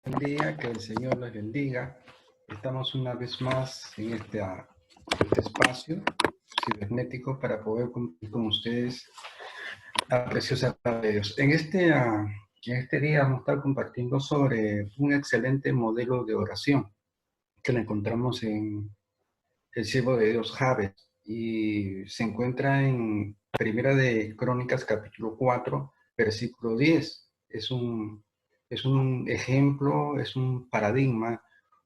Buen día, que el Señor les bendiga. Estamos una vez más en este espacio cibernético para poder compartir con ustedes la preciosa palabra de Dios. En este día vamos a estar compartiendo sobre un excelente modelo de oración que lo encontramos en el siervo de Dios Jabes y se encuentra en Primera de Crónicas capítulo 4, versículo 10. Es un ejemplo, es un paradigma,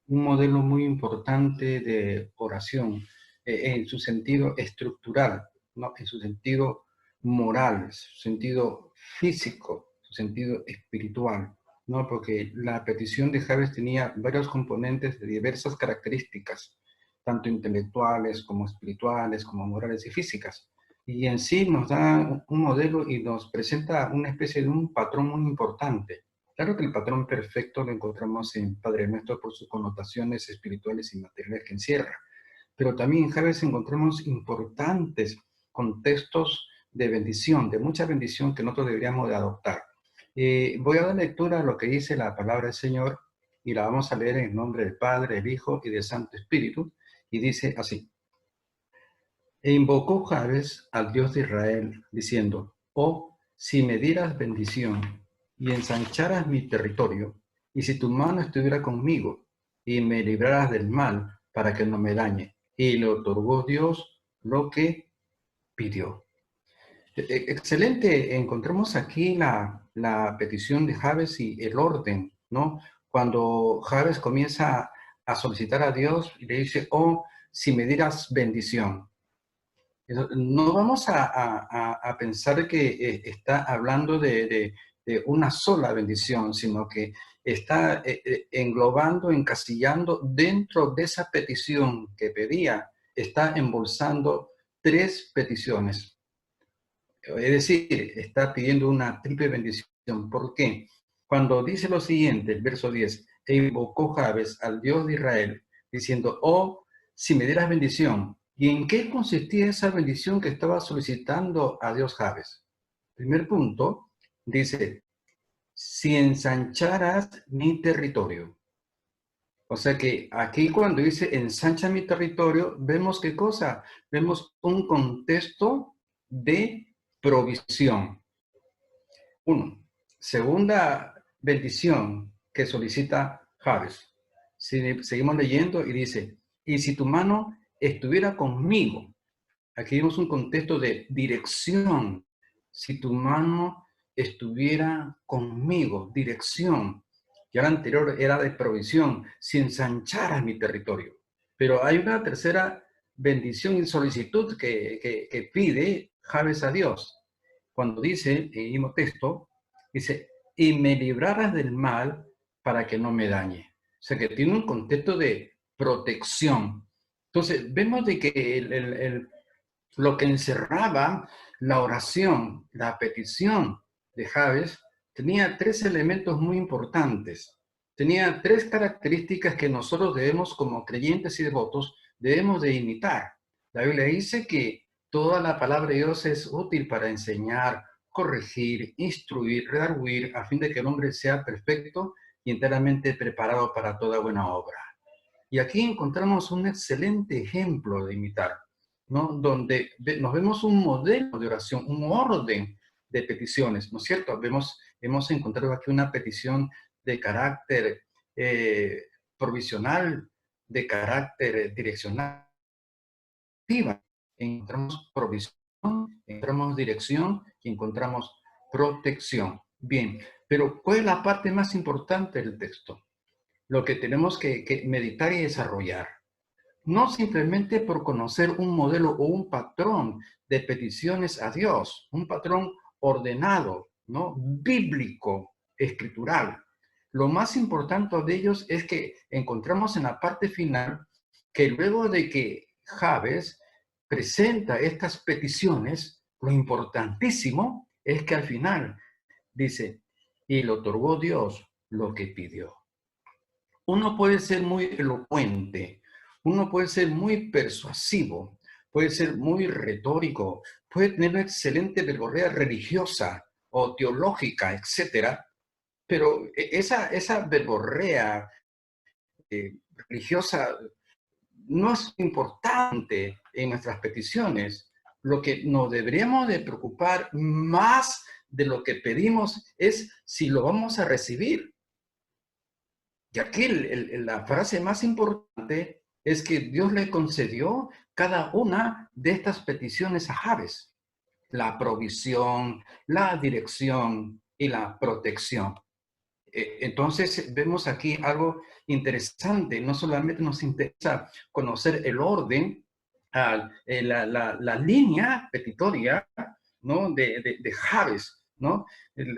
un modelo muy importante de oración en su sentido estructural, ¿no? En su sentido moral, su sentido físico, su sentido espiritual, ¿no? Porque la petición de Jabes tenía varios componentes de diversas características, tanto intelectuales como espirituales, como morales y físicas. Y en sí nos da un modelo y nos presenta una especie de un patrón muy importante. Claro que el patrón perfecto lo encontramos en Padre Nuestro por sus connotaciones espirituales y materiales que encierra, pero también en Javes encontramos importantes contextos de bendición, de mucha bendición que nosotros deberíamos de adoptar. Voy a dar lectura a lo que dice la palabra del Señor y la vamos a leer en nombre del Padre, del Hijo y del Santo Espíritu, y dice así: E invocó Jabes al Dios de Israel, diciendo: Oh, si me dieras bendición y ensancharas mi territorio, y si tu mano estuviera conmigo y me libraras del mal para que no me dañe. Y le otorgó Dios lo que pidió. Excelente, encontramos aquí la petición de Jabes y el orden, ¿no? Cuando Jabes comienza a solicitar a Dios y le dice: oh, si me dieras bendición. No vamos a pensar que está hablando de una sola bendición, sino que está englobando, encasillando dentro de esa petición que pedía, está embolsando tres peticiones. Es decir, está pidiendo una triple bendición. ¿Por qué? Cuando dice lo siguiente, el verso 10, e invocó Jabes al Dios de Israel, diciendo: oh, si me dieras bendición. ¿Y en qué consistía esa bendición que estaba solicitando a Dios Jabes? Primer punto, dice: si ensancharas mi territorio. O sea que aquí cuando dice ensancha mi territorio, vemos qué cosa, vemos un contexto de provisión. Uno. Segunda bendición que solicita Jabes. Seguimos leyendo y dice: y si tu mano estuviera conmigo. Aquí vemos un contexto de dirección. Si tu mano estuviera conmigo, dirección. Ya la anterior era de provisión, si ensancharas mi territorio. Pero hay una tercera bendición y solicitud que pide Jabes a Dios. Cuando dice, en el mismo texto, dice: y me libraras del mal para que no me dañe. O sea que tiene un contexto de protección. Entonces, vemos de que lo que encerraba la oración, la petición de Jabes, tenía tres elementos muy importantes. Tenía tres características que nosotros debemos, como creyentes y devotos, debemos de imitar. La Biblia dice que toda la palabra de Dios es útil para enseñar, corregir, instruir, redarguir, a fin de que el hombre sea perfecto y enteramente preparado para toda buena obra. Y aquí encontramos un excelente ejemplo de imitar, ¿no? Donde nos vemos un modelo de oración, un orden de peticiones, ¿no es cierto? Hemos encontrado aquí una petición de carácter provisional, de carácter direccional. Encontramos provisión, encontramos dirección y encontramos protección. Bien, pero ¿cuál es la parte más importante del texto? Lo que tenemos que meditar y desarrollar. No simplemente por conocer un modelo o un patrón de peticiones a Dios, un patrón ordenado, ¿no? Bíblico, escritural. Lo más importante de ellos es que encontramos en la parte final que luego de que Jabes presenta estas peticiones, lo importantísimo es que al final dice: y le otorgó Dios lo que pidió. Uno puede ser muy elocuente, uno puede ser muy persuasivo, puede ser muy retórico, puede tener una excelente verborrea religiosa o teológica, etcétera, pero esa verborrea religiosa no es importante en nuestras peticiones. Lo que nos deberíamos de preocupar más de lo que pedimos es si lo vamos a recibir. Y aquí la frase más importante es que Dios le concedió cada una de estas peticiones a Jabes: la provisión, la dirección y la protección. Entonces vemos aquí algo interesante. No solamente nos interesa conocer el orden, la línea petitoria, ¿no? de Jabes, ¿no?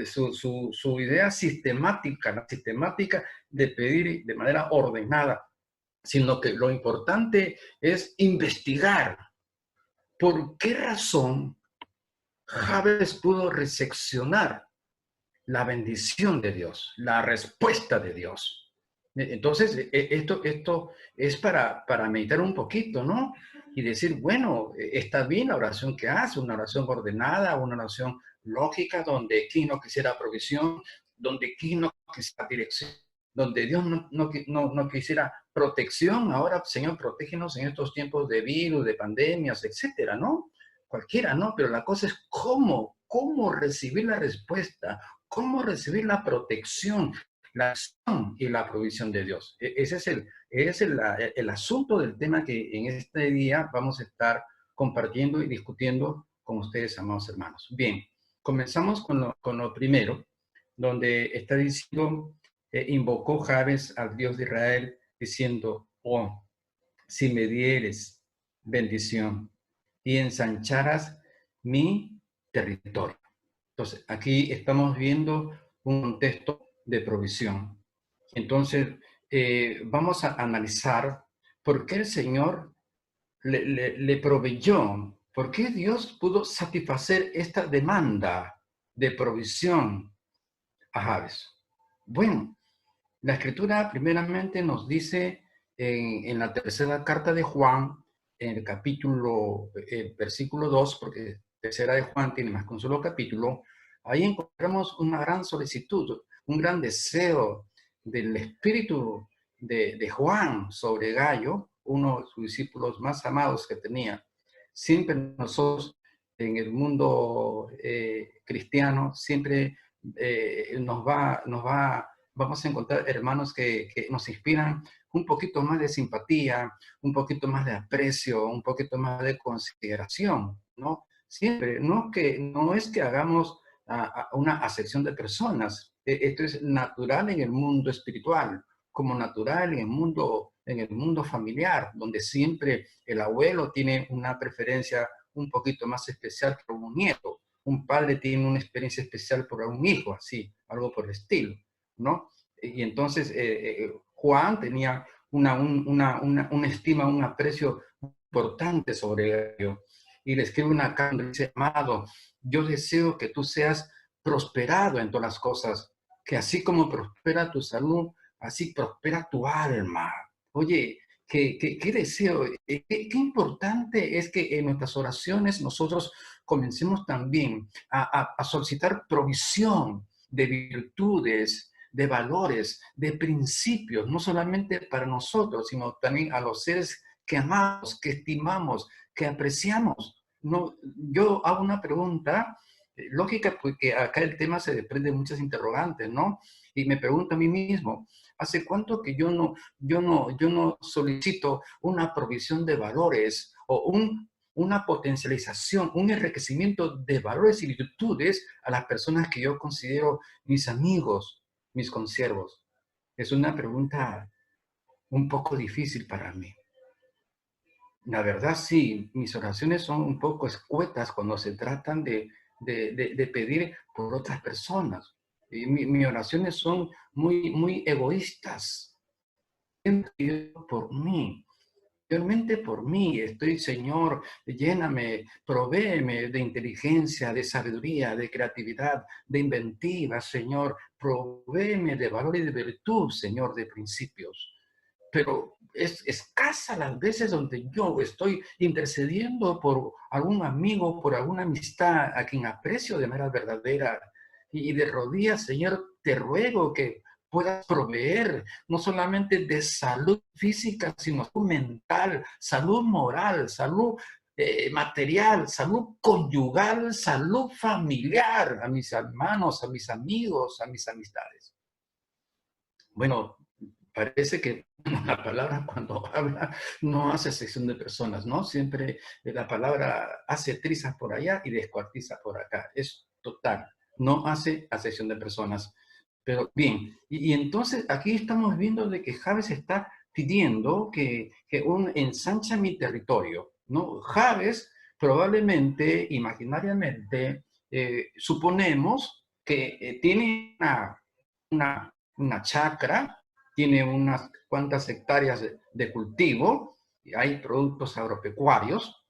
Su idea sistemática, la sistemática de pedir de manera ordenada, sino que lo importante es investigar por qué razón Jabes pudo recepcionar la bendición de Dios, la respuesta de Dios. Entonces, esto es para meditar un poquito, ¿no? Y decir, bueno, está bien la oración que hace, una oración ordenada, una oración lógica, donde aquí no quisiera provisión, donde aquí no quisiera dirección, donde Dios no quisiera protección. Ahora, Señor, protégenos en estos tiempos de virus, de pandemias, etcétera, ¿no? Cualquiera, ¿no? Pero la cosa es cómo recibir la respuesta, cómo recibir la protección, la acción y la provisión de Dios. Ese es el asunto del tema que en este día vamos a estar compartiendo y discutiendo con ustedes, amados hermanos. Bien, comenzamos con lo primero, donde está diciendo, invocó Jabes al Dios de Israel, diciendo, oh, si me dieres bendición y ensancharas mi territorio. Entonces, aquí estamos viendo un contexto de provisión. Entonces, vamos a analizar por qué el Señor le proveyó, por qué Dios pudo satisfacer esta demanda de provisión a Jabes. Bueno, la Escritura primeramente nos dice en la tercera carta de Juan, en el capítulo, versículo 2, porque tercera de Juan tiene más que un solo capítulo, ahí encontramos una gran solicitud, un gran deseo del espíritu de Juan sobre Gallo, uno de sus discípulos más amados que tenía. Siempre nosotros en el mundo cristiano, siempre vamos a encontrar hermanos que nos inspiran un poquito más de simpatía, un poquito más de aprecio, un poquito más de consideración, ¿no? Siempre, no es que hagamos una acepción de personas. Esto es natural en el mundo espiritual, como natural en el mundo familiar, donde siempre el abuelo tiene una preferencia un poquito más especial por un nieto, un padre tiene una experiencia especial por un hijo, así, algo por el estilo, ¿no? Y entonces Juan tenía una estima, un aprecio importante sobre ello. Y le escribe una carta donde dice, amado, yo deseo que tú seas prosperado en todas las cosas, que así como prospera tu salud, así prospera tu alma. Oye, qué deseo, qué importante es que en nuestras oraciones nosotros comencemos también a solicitar provisión de virtudes, de valores, de principios, no solamente para nosotros, sino también a los seres que amamos, que estimamos, que apreciamos. No, yo hago una pregunta lógica, porque acá el tema se desprende de muchas interrogantes, ¿no? Y me pregunto a mí mismo, ¿hace cuánto que yo no solicito una provisión de valores o una potencialización, un enriquecimiento de valores y virtudes a las personas que yo considero mis amigos, mis consiervos? Es una pregunta un poco difícil para mí. La verdad, sí, mis oraciones son un poco escuetas cuando se tratan de pedir por otras personas. Y mis oraciones son muy egoístas. Por mí, realmente por mí. Estoy, Señor, lléname, provéeme de inteligencia, de sabiduría, de creatividad, de inventiva, Señor. Provéeme de valor y de virtud, Señor, de principios. Pero es escasa las veces donde yo estoy intercediendo por algún amigo, por alguna amistad a quien aprecio de manera verdadera y de rodillas, Señor, te ruego que puedas proveer no solamente de salud física, sino salud mental, salud moral, salud material, salud conyugal, salud familiar, a mis hermanos, a mis amigos, a mis amistades. Bueno, parece que la palabra cuando habla no hace sección de personas, ¿no? Siempre la palabra hace trizas por allá y descuartiza por acá. Es total, no hace acepción de personas. Pero bien, y entonces aquí estamos viendo de que Jabes está pidiendo que un ensancha mi territorio, ¿no? Jabes probablemente, imaginariamente, suponemos que tiene una chacra, tiene unas cuantas hectáreas de cultivo, y hay productos agropecuarios,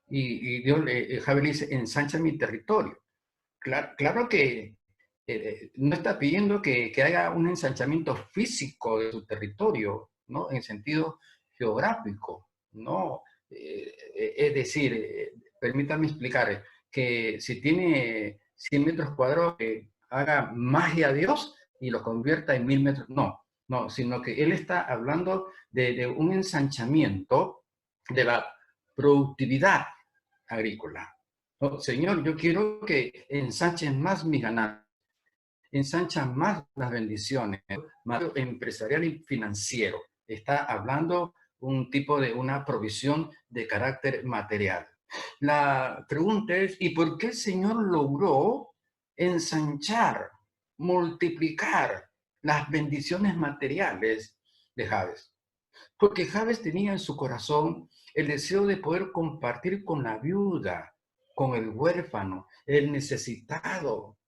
y Dios, Javier le dice, ensancha mi territorio. Claro que no está pidiendo que haya un ensanchamiento físico de su territorio, ¿no? En sentido geográfico, ¿no? Es decir, permítame explicar, que si tiene 100 metros cuadrados, haga magia a Dios y lo convierta en 1000 metros. No, no, sino que él está hablando de un ensanchamiento de la productividad agrícola. Oh, Señor, yo quiero que ensanches más mi ganancia, ensancha más las bendiciones, más empresarial y financiero. Está hablando un tipo de una provisión de carácter material. La pregunta es, ¿y por qué el Señor logró ensanchar, multiplicar las bendiciones materiales de Jabes? Porque Jabes tenía en su corazón el deseo de poder compartir con la viuda, con el huérfano, el necesitado,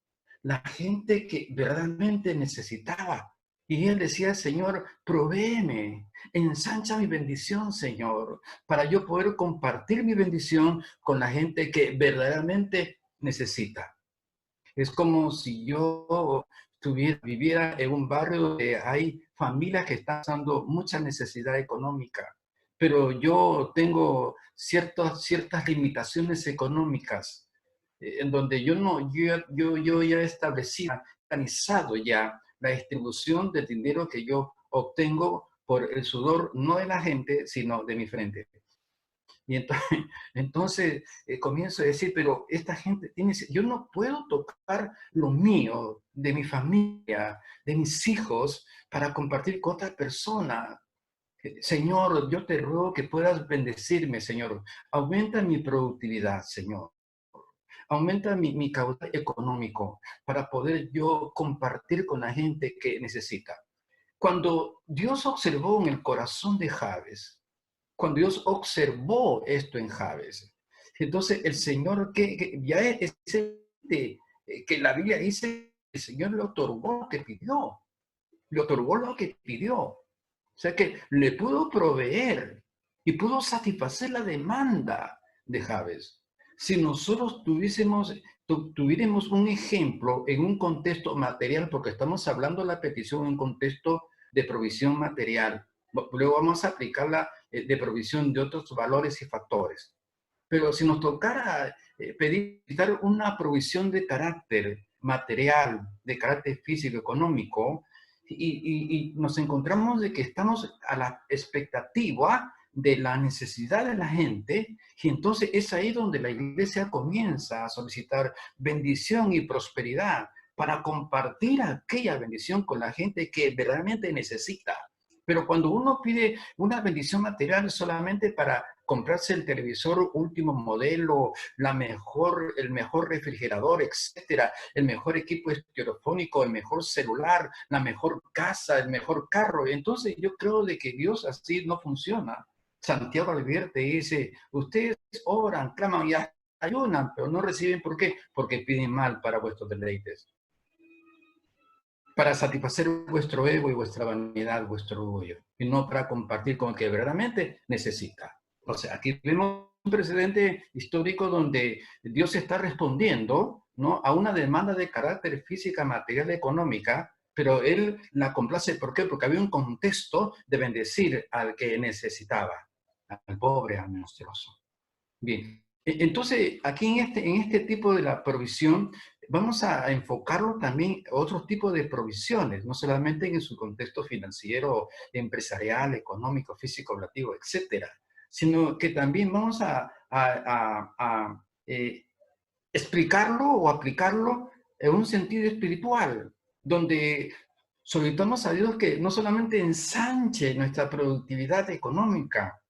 la gente que verdaderamente necesitaba. Y él decía, Señor, provéeme, ensancha mi bendición, Señor, para yo poder compartir mi bendición con la gente que verdaderamente necesita. Es como si yo viviera en un barrio donde hay familias que están pasando mucha necesidad económica, pero yo tengo ciertas limitaciones económicas, en donde yo ya he establecido, organizado ya la distribución del dinero que yo obtengo por el sudor, no de la gente, sino de mi frente. Y entonces comienzo a decir, pero esta gente tiene, yo no puedo tocar lo mío, de mi familia, de mis hijos, para compartir con otra persona. Señor, yo te ruego que puedas bendecirme, Señor. Aumenta mi productividad, Señor. Aumenta mi caudal económico para poder yo compartir con la gente que necesita. Cuando Dios observó en el corazón de Jabes, cuando Dios observó esto en Jabes, entonces el Señor, que ya es que la Biblia dice, el Señor le otorgó lo que pidió, le otorgó lo que pidió. O sea que le pudo proveer y pudo satisfacer la demanda de Jabes. Si nosotros tuviéramos un ejemplo en un contexto material, porque estamos hablando de la petición en un contexto de provisión material, luego vamos a aplicarla de provisión de otros valores y factores. Pero si nos tocara pedir una provisión de carácter material, de carácter físico, económico, y nos encontramos de que estamos a la expectativa de la necesidad de la gente, y entonces es ahí donde la iglesia comienza a solicitar bendición y prosperidad para compartir aquella bendición con la gente que verdaderamente necesita. Pero cuando uno pide una bendición material solamente para comprarse el televisor último modelo, el mejor refrigerador, etcétera, el mejor equipo estereofónico, el mejor celular, la mejor casa, el mejor carro. Entonces yo creo de que Dios así no funciona. Santiago advierte y dice, ustedes oran, claman y ayunan, pero no reciben. ¿Por qué? Porque piden mal para vuestros deleites, para satisfacer vuestro ego y vuestra vanidad, vuestro orgullo, y no para compartir con el que verdaderamente necesita. O sea, aquí vemos un precedente histórico donde Dios está respondiendo, ¿no?, a una demanda de carácter física, material, económica, pero Él la complace. ¿Por qué? Porque había un contexto de bendecir al que necesitaba, al pobre, al menesteroso. Bien, entonces aquí en este tipo de la provisión, vamos a enfocarlo también a otros tipos de provisiones, no solamente en su contexto financiero, empresarial, económico, físico, relativo, etcétera, sino que también vamos a explicarlo o aplicarlo en un sentido espiritual, donde solicitamos a Dios que no solamente ensanche nuestra productividad económica,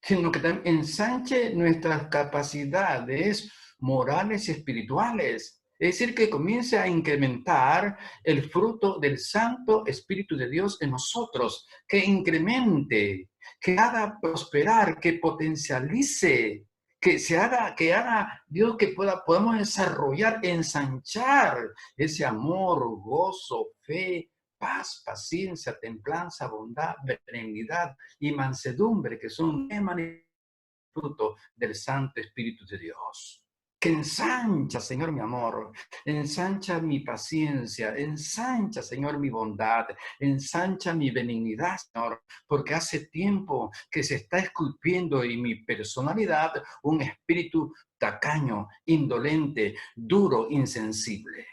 sino que también ensanche nuestras capacidades morales y espirituales. Es decir, que comience a incrementar el fruto del Santo Espíritu de Dios en nosotros, que incremente, que haga prosperar, que potencialice, que haga Dios que podamos desarrollar, ensanchar ese amor, gozo, fe, paz, paciencia, templanza, bondad, benignidad y mansedumbre, que son fruto del Santo Espíritu de Dios. Que ensancha, Señor, mi amor, ensancha mi paciencia, ensancha, Señor, mi bondad, ensancha mi benignidad, Señor, porque hace tiempo que se está esculpiendo en mi personalidad un espíritu tacaño, indolente, duro, insensible.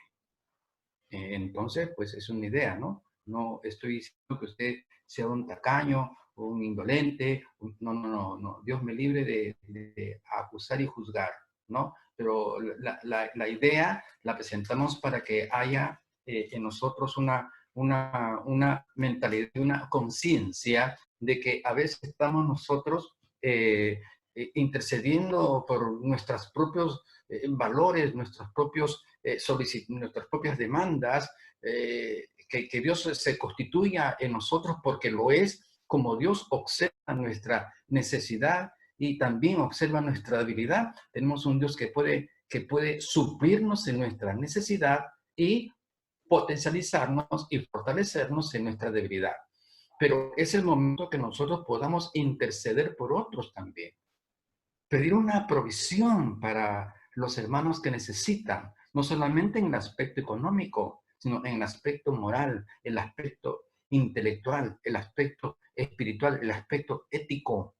Entonces, pues es una idea, ¿no? No estoy diciendo que usted sea un tacaño o un indolente, no, no, no, no. Dios me libre de acusar y juzgar, ¿no? Pero la idea la presentamos para que haya en nosotros una mentalidad, una conciencia de que a veces estamos nosotros intercediendo por nuestros propios valores, nuestras propias demandas, que Dios se constituya en nosotros porque lo es, como Dios observa nuestra necesidad y también observa nuestra debilidad. Tenemos un Dios que puede suplirnos en nuestra necesidad y potencializarnos y fortalecernos en nuestra debilidad. Pero es el momento que nosotros podamos interceder por otros también. Pedir una provisión para los hermanos que necesitan, no solamente en el aspecto económico, sino en el aspecto moral, el aspecto intelectual, el aspecto espiritual, el aspecto ético,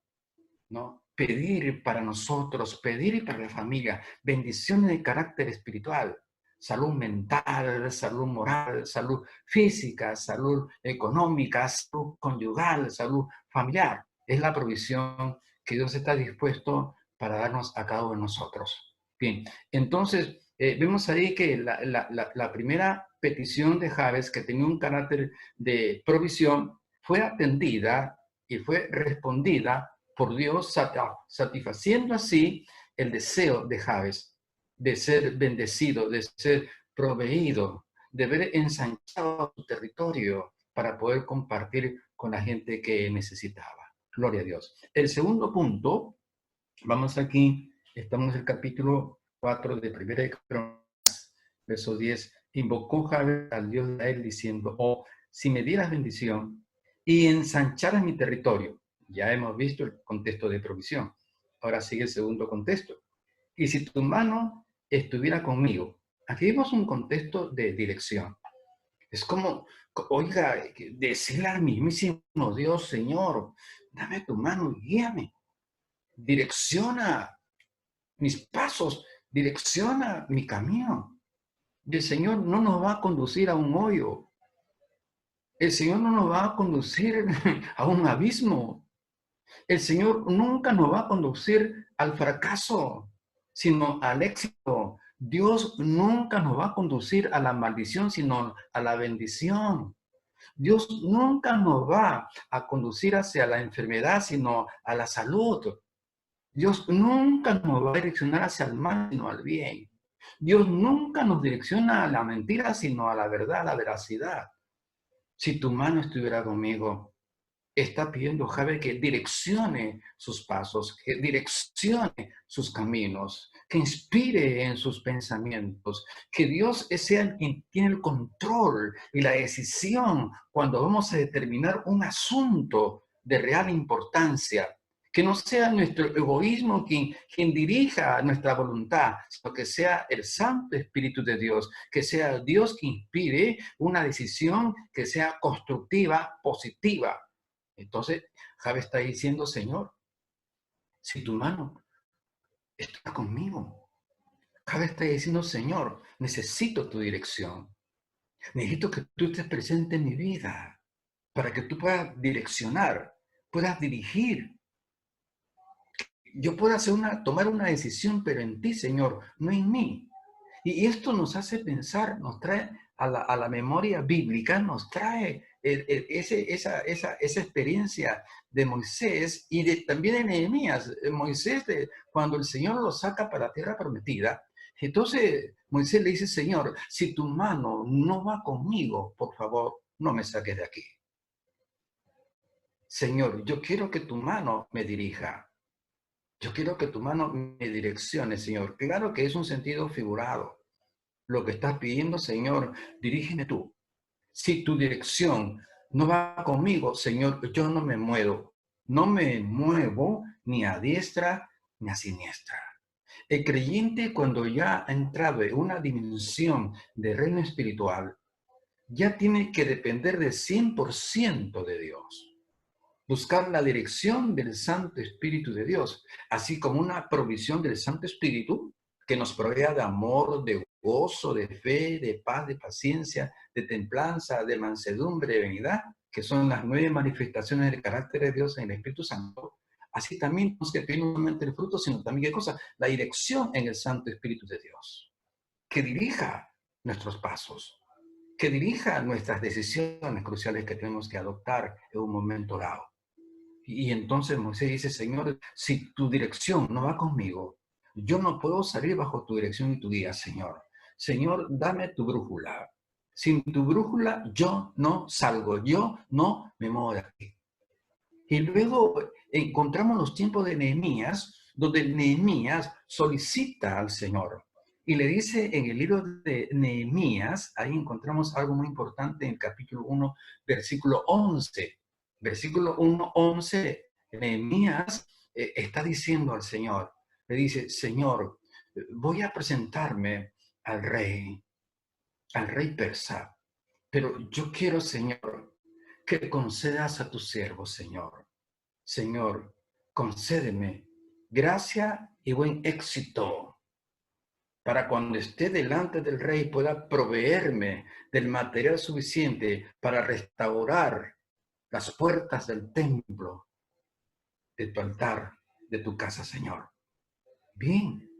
¿no? Pedir para nosotros, pedir para la familia, bendiciones de carácter espiritual, salud mental, salud moral, salud física, salud económica, salud conyugal, salud familiar. Es la provisión que Dios está dispuesto para darnos a cada uno de nosotros. Bien, entonces vemos ahí que la primera petición de Jabes, que tenía un carácter de provisión, fue atendida y fue respondida por Dios, satisfaciendo así el deseo de Jabes de ser bendecido, de ser proveído, de ver ensanchado su territorio para poder compartir con la gente que necesitaba. Gloria a Dios. El segundo punto, vamos aquí, estamos en el capítulo 4 de Primera de Crónicas, verso 10. Invocó Jabes al Dios de Israel diciendo: oh, si me dieras bendición y ensancharas mi territorio. Ya hemos visto el contexto de provisión. Ahora sigue el segundo contexto. Y si tu mano estuviera conmigo. Aquí vemos un contexto de dirección. Es como, oiga, decirle al mismísimo Dios: Señor, dame tu mano y guíame. Direcciona mis pasos, direcciona mi camino. Y el Señor no nos va a conducir a un hoyo. El Señor no nos va a conducir a un abismo. El Señor nunca nos va a conducir al fracaso, sino al éxito. Dios nunca nos va a conducir a la maldición, sino a la bendición. Dios nunca nos va a conducir hacia la enfermedad, sino a la salud. Dios nunca nos va a direccionar hacia el mal, sino al bien. Dios nunca nos direcciona a la mentira, sino a la verdad, a la veracidad. Si tu mano estuviera conmigo, está pidiendo Jabe que direccione sus pasos, que direccione sus caminos, que inspire en sus pensamientos, que Dios sea el quien tiene el control y la decisión cuando vamos a determinar un asunto de real importancia. Que no sea nuestro egoísmo quien dirija nuestra voluntad, sino que sea el Santo Espíritu de Dios, que sea Dios que inspire una decisión que sea constructiva, positiva. Entonces, Jabe está diciendo: Señor, si tu mano está conmigo, Jabes está diciendo, Señor, necesito tu dirección. Necesito que tú estés presente en mi vida para que tú puedas direccionar, puedas dirigir. Yo puedo tomar una decisión, pero en ti, Señor, no en mí. Y esto nos hace pensar, nos trae a la memoria bíblica, nos trae esa experiencia de Moisés y también de Nehemías. Moisés, cuando el Señor lo saca para la tierra prometida, entonces Moisés le dice, Señor, si tu mano no va conmigo, por favor, no me saques de aquí. Señor, yo quiero que tu mano me dirija. Yo quiero que tu mano me direccione, Señor. Claro que es un sentido figurado. Lo que estás pidiendo, Señor, dirígeme tú. Si tu dirección no va conmigo, Señor, yo no me muevo. No me muevo ni a diestra ni a siniestra. El creyente, cuando ya ha entrado en una dimensión de reino espiritual, ya tiene que depender de 100% de Dios. Buscar la dirección del Santo Espíritu de Dios, así como una provisión del Santo Espíritu que nos provea de amor, de gozo, de fe, de paz, de paciencia, de templanza, de mansedumbre, de benignidad, que son las 9 manifestaciones del carácter de Dios en el Espíritu Santo. Así también tenemos que pedir no solamente el fruto, sino también, ¿qué cosa? La dirección en el Santo Espíritu de Dios, que dirija nuestros pasos, que dirija nuestras decisiones cruciales que tenemos que adoptar en un momento dado. Y entonces Moisés dice, Señor, si tu dirección no va conmigo, yo no puedo salir bajo tu dirección y tu guía, Señor. Señor, dame tu brújula. Sin tu brújula yo no salgo, yo no me muevo de aquí. Y luego encontramos los tiempos de Nehemías, donde Nehemías solicita al Señor. Y le dice en el libro de Nehemías, ahí encontramos algo muy importante en el capítulo 1, versículo 11. Versículo 1, 11, Nehemías está diciendo al Señor, le dice, Señor, voy a presentarme al rey persa, pero yo quiero, Señor, que concedas a tu siervo, Señor. Señor, concédeme gracia y buen éxito para cuando esté delante del rey pueda proveerme del material suficiente para restaurar las puertas del templo, de tu altar, de tu casa, Señor. Bien.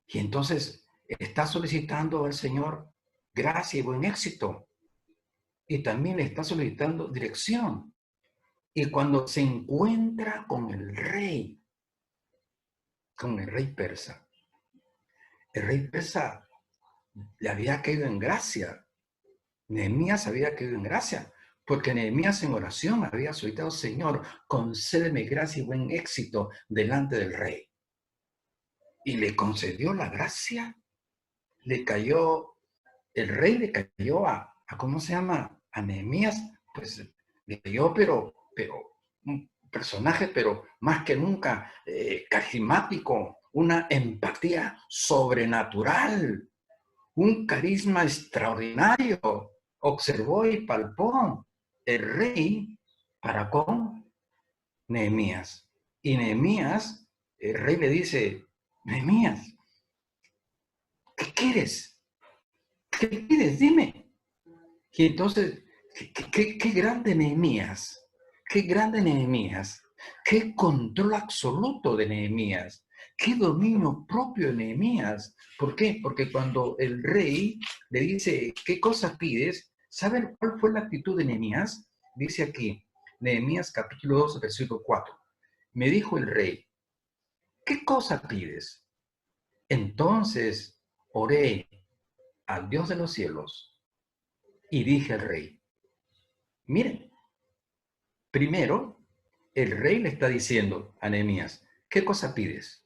Y entonces está solicitando al Señor gracia y buen éxito. Y también le está solicitando dirección. Y cuando se encuentra con el rey persa, el rey persa le había caído en gracia. Nehemías había caído en gracia, porque Nehemías en oración había solicitado, Señor, concédeme gracia y buen éxito delante del rey. Y le concedió la gracia. Le cayó, el rey le cayó ¿cómo se llama? A Nehemías, pues le cayó, pero un personaje, pero más que nunca carismático, una empatía sobrenatural, un carisma extraordinario. Observó y palpó el rey para con Nehemías. Y Nehemías, el rey le dice, Nehemías, ¿qué quieres? ¿Qué pides? Dime. Y entonces, qué grande Nehemías, qué grande Nehemías, qué control absoluto de Nehemías, qué dominio propio de Nehemías. ¿Por qué? Porque cuando el rey le dice, ¿qué cosa pides? ¿Saben cuál fue la actitud de Nehemías? Dice aquí, Nehemías capítulo 2, versículo 4. Me dijo el rey, ¿qué cosa pides? Entonces oré al Dios de los cielos y dije al rey, miren, primero, el rey le está diciendo a Nehemías, ¿qué cosa pides?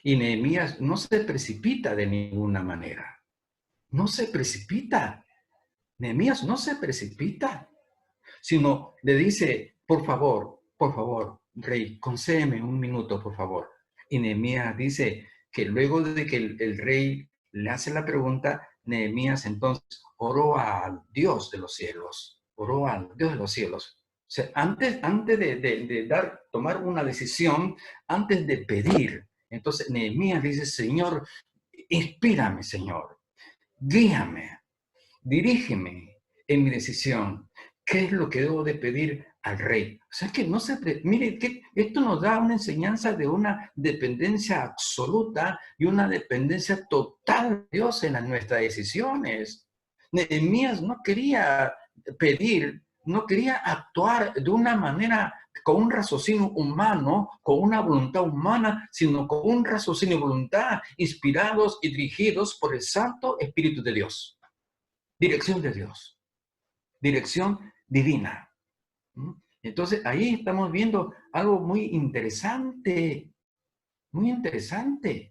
Y Nehemías no se precipita de ninguna manera. No se precipita. Nehemías no se precipita, sino le dice, por favor, rey, concédeme un minuto, por favor. Y Nehemías dice que luego de que el rey le hace la pregunta, Nehemías entonces oró al Dios de los cielos, oró al Dios de los cielos. O sea, antes de tomar una decisión, antes de pedir, entonces Nehemías dice, Señor, Inspírame, Señor. Guíame. Dirígeme en mi decisión. ¿Qué es lo que debo de pedir al rey? O sea, que no se... Mire, que esto nos da una enseñanza de una dependencia absoluta y una dependencia total de Dios en nuestras decisiones. Nehemías no quería pedir, no quería actuar de una manera con un raciocinio humano, con una voluntad humana, sino con un raciocinio y voluntad inspirados y dirigidos por el Santo Espíritu de Dios. Dirección de Dios, dirección divina. Entonces, ahí estamos viendo algo muy interesante, muy interesante.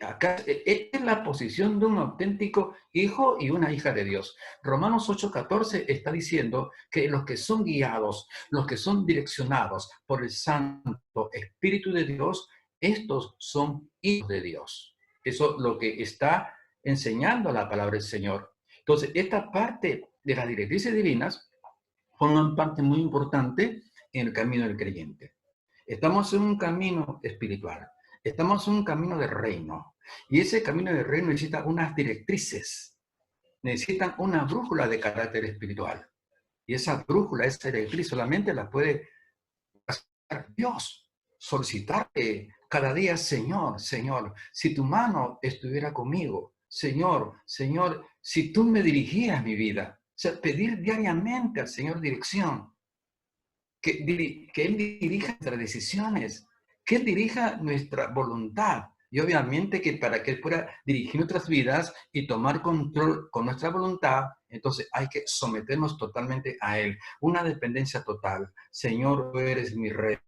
Acá, esta es la posición de un auténtico hijo y una hija de Dios. Romanos 8:14 está diciendo que los que son guiados, los que son direccionados por el Santo Espíritu de Dios, estos son hijos de Dios. Eso es lo que está enseñando la palabra del Señor. Entonces, esta parte de las directrices divinas forman parte muy importante en el camino del creyente. Estamos en un camino espiritual, estamos en un camino de reino, y ese camino de reino necesita unas directrices, necesitan una brújula de carácter espiritual, y esa brújula, esa directriz solamente la puede hacer Dios. Solicitarle cada día: Señor, Señor, si tu mano estuviera conmigo, Señor, Señor, si tú me dirigieras mi vida. O sea, pedir diariamente al Señor dirección, que Él dirija nuestras decisiones, que Él dirija nuestra voluntad. Y obviamente que para que Él pueda dirigir nuestras vidas y tomar control con nuestra voluntad, entonces hay que someternos totalmente a Él. Una dependencia total. Señor, tú eres mi Rey.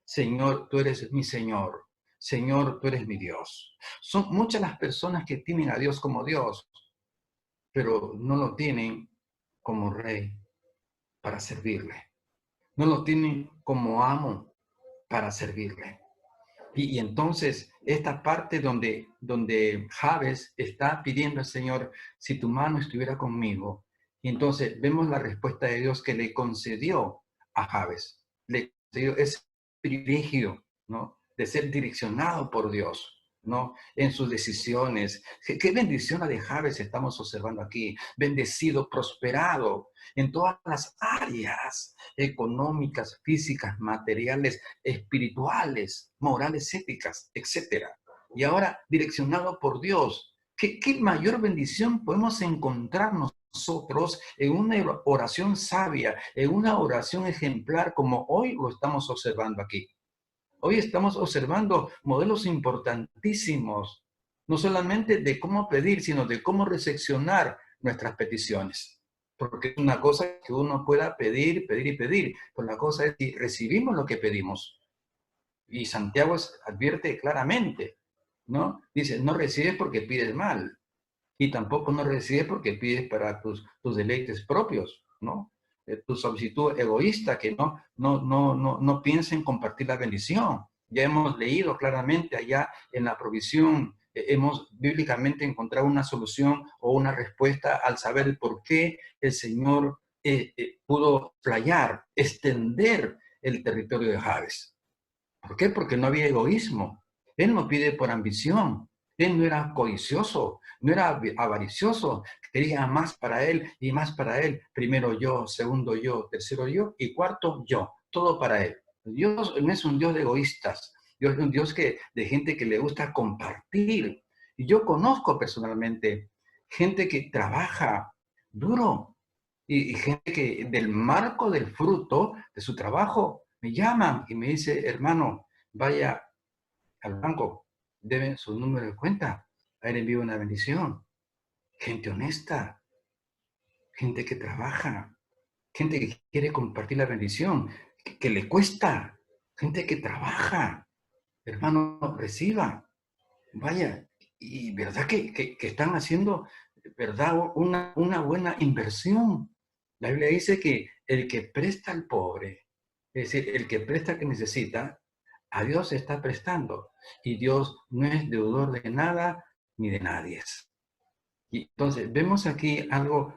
Señor, tú eres mi Señor. Señor, tú eres mi Dios. Son muchas las personas que tienen a Dios como Dios, pero no lo tienen como Rey para servirle. No lo tienen como amo para servirle. Y entonces, esta parte donde Jabes está pidiendo al Señor: si tu mano estuviera conmigo. Y entonces vemos la respuesta de Dios que le concedió a Jabes. Le concedió ese privilegio, ¿no?, de ser direccionado por Dios, ¿no?, en sus decisiones. ¿Qué bendición la de Jabes estamos observando aquí? Bendecido, prosperado en todas las áreas económicas, físicas, materiales, espirituales, morales, éticas, etc. Y ahora direccionado por Dios. ¿Qué mayor bendición podemos encontrar nosotros en una oración sabia, en una oración ejemplar como hoy lo estamos observando aquí? Hoy estamos observando modelos importantísimos, no solamente de cómo pedir, sino de cómo recepcionar nuestras peticiones. Porque es una cosa que uno pueda pedir, pedir y pedir, pero la cosa es si recibimos lo que pedimos. Y Santiago advierte claramente, ¿no? Dice: no recibes porque pides mal, y tampoco no recibes porque pides para tus deleites propios, ¿no? Tu solicitud egoísta, que no piensa en compartir la bendición. Ya hemos leído claramente allá en la provisión, hemos bíblicamente encontrado una solución o una respuesta al saber el por qué el Señor pudo playar, extender el territorio de Jabes. ¿Por qué? Porque no había egoísmo. Él no pide por ambición. Él no era codicioso, no era avaricioso. Quería más para él y más para él. Primero yo, segundo yo, tercero yo y cuarto yo. Todo para él. Dios no es un Dios de egoístas. Dios es un Dios de gente que le gusta compartir. Y yo conozco personalmente gente que trabaja duro y gente que del marco del fruto de su trabajo me llaman y me dice: hermano, vaya al banco, deben su número de cuenta, ahí le envío una bendición. Gente honesta, gente que trabaja, gente que quiere compartir la bendición, que le cuesta, gente que trabaja. Hermano, reciba, vaya, y verdad que están haciendo, verdad, una buena inversión. La Biblia dice que el que presta al pobre, es decir, el que presta al que necesita, a Dios se está prestando. Y Dios no es deudor de nada ni de nadie. Y entonces, vemos aquí algo,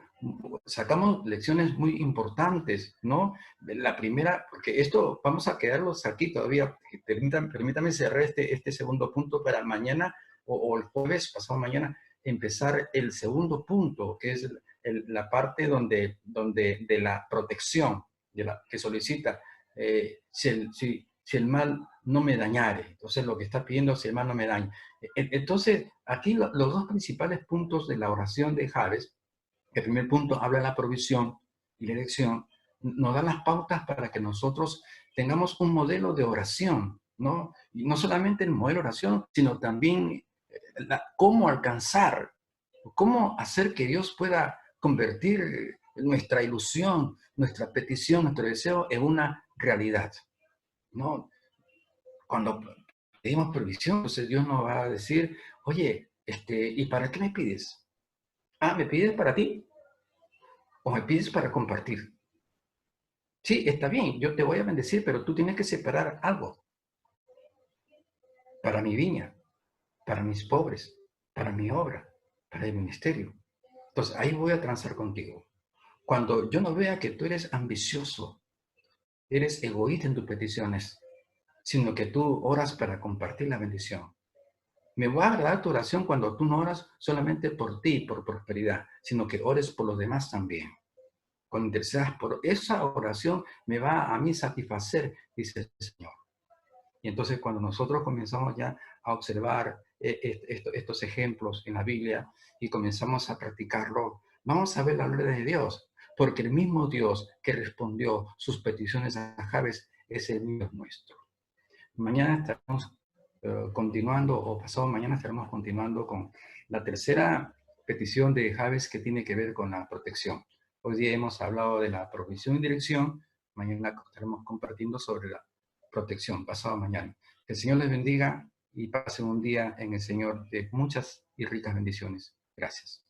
sacamos lecciones muy importantes, ¿no? La primera, porque esto vamos a quedarlos aquí todavía. Permítame cerrar este segundo punto para mañana o el jueves, pasado mañana, empezar el segundo punto, que es la parte de la protección que solicita, si el mal no me dañare. Entonces, lo que está pidiendo es si el mal no me daña. Entonces, aquí los dos principales puntos de la oración de Jabes, el primer punto habla de la provisión y la elección, nos da las pautas para que nosotros tengamos un modelo de oración, ¿no? Y no solamente el modelo de oración, sino también cómo alcanzar, cómo hacer que Dios pueda convertir nuestra ilusión, nuestra petición, nuestro deseo en una realidad, ¿no? Cuando pedimos provisión, entonces Dios nos va a decir, oye, ¿y para qué me pides? Ah, ¿me pides para ti? ¿O me pides para compartir? Sí, está bien, yo te voy a bendecir, pero tú tienes que separar algo para mi viña, para mis pobres, para mi obra, para el ministerio. Entonces, ahí voy a transar contigo. Cuando yo no vea que tú eres ambicioso, eres egoísta en tus peticiones, sino que tú oras para compartir la bendición. Me va a agradar tu oración cuando tú no oras solamente por ti, por prosperidad, sino que ores por los demás también. Cuando intercedas por esa oración, me va a mí satisfacer, dice el Señor. Y entonces cuando nosotros comenzamos ya a observar estos ejemplos en la Biblia y comenzamos a practicarlo, vamos a ver la gloria de Dios, porque el mismo Dios que respondió sus peticiones a Jabes es el Dios nuestro. Mañana estaremos continuando, o pasado mañana estaremos continuando con la tercera petición de Jabes que tiene que ver con la protección. Hoy día hemos hablado de la provisión y dirección, mañana estaremos compartiendo sobre la protección, pasado mañana. Que el Señor les bendiga y pasen un día en el Señor de muchas y ricas bendiciones. Gracias.